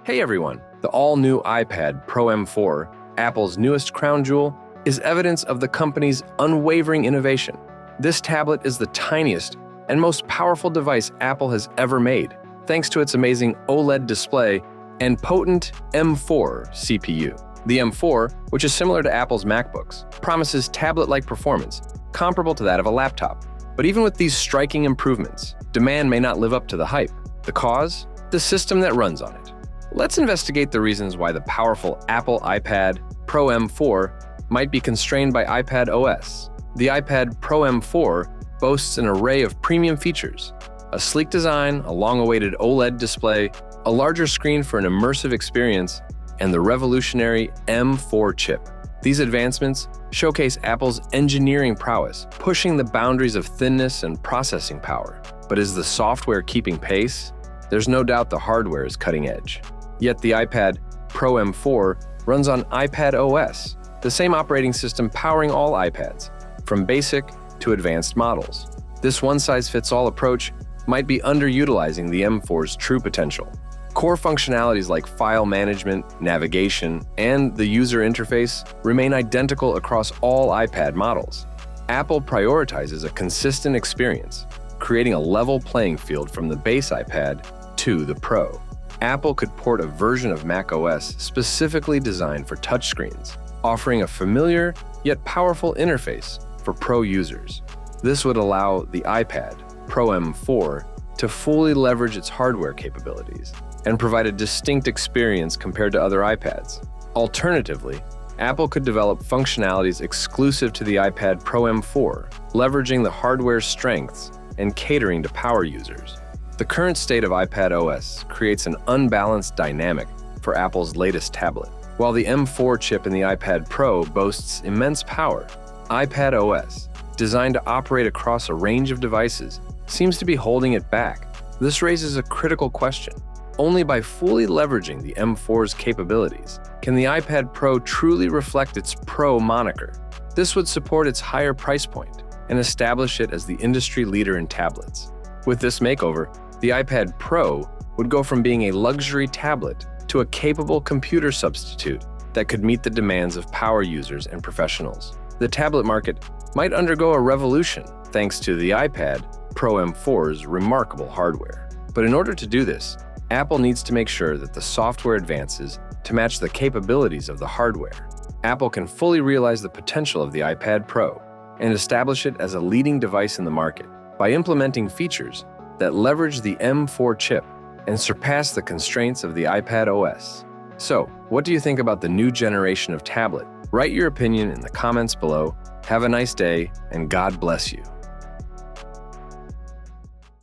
Hey everyone, the all-new iPad Pro M4, Apple's newest crown jewel, is evidence of the company's unwavering innovation. This tablet is the tiniest and most powerful device Apple has ever made, thanks to its amazing OLED display and potent M4 CPU. The M4, which is similar to Apple's MacBooks, promises tablet-like performance, comparable to that of a laptop. But even with these striking improvements, demand may not live up to the hype. The cause? The system that runs on it. Let's investigate the reasons why the powerful Apple iPad Pro M4 might be constrained by iPad OS. The iPad Pro M4 boasts an array of premium features: a sleek design, a long-awaited OLED display, a larger screen for an immersive experience, and the revolutionary M4 chip. These advancements showcase Apple's engineering prowess, pushing the boundaries of thinness and processing power. But is the software keeping pace? There's no doubt the hardware is cutting edge. Yet the iPad Pro M4 runs on iPad OS, the same operating system powering all iPads, from basic to advanced models. This one-size-fits-all approach might be underutilizing the M4's true potential. Core functionalities like file management, navigation, and the user interface remain identical across all iPad models. Apple prioritizes a consistent experience, creating a level playing field from the base iPad to the Pro. Apple could port a version of macOS specifically designed for touchscreens, offering a familiar yet powerful interface for Pro users. This would allow the iPad Pro M4 to fully leverage its hardware capabilities and provide a distinct experience compared to other iPads. Alternatively, Apple could develop functionalities exclusive to the iPad Pro M4, leveraging the hardware's strengths and catering to power users. The current state of iPad OS creates an unbalanced dynamic for Apple's latest tablet. While the M4 chip in the iPad Pro boasts immense power, iPad OS, designed to operate across a range of devices, seems to be holding it back. This raises a critical question. Only by fully leveraging the M4's capabilities can the iPad Pro truly reflect its Pro moniker. This would support its higher price point and establish it as the industry leader in tablets. With this makeover, the iPad Pro would go from being a luxury tablet to a capable computer substitute that could meet the demands of power users and professionals. The tablet market might undergo a revolution thanks to the iPad Pro M4's remarkable hardware. But in order to do this, Apple needs to make sure that the software advances to match the capabilities of the hardware. Apple can fully realize the potential of the iPad Pro and establish it as a leading device in the market by implementing features that leverage the M4 chip and surpass the constraints of the iPad OS. So, what do you think about the new generation of tablet? Write your opinion in the comments below. Have a nice day, and God bless you.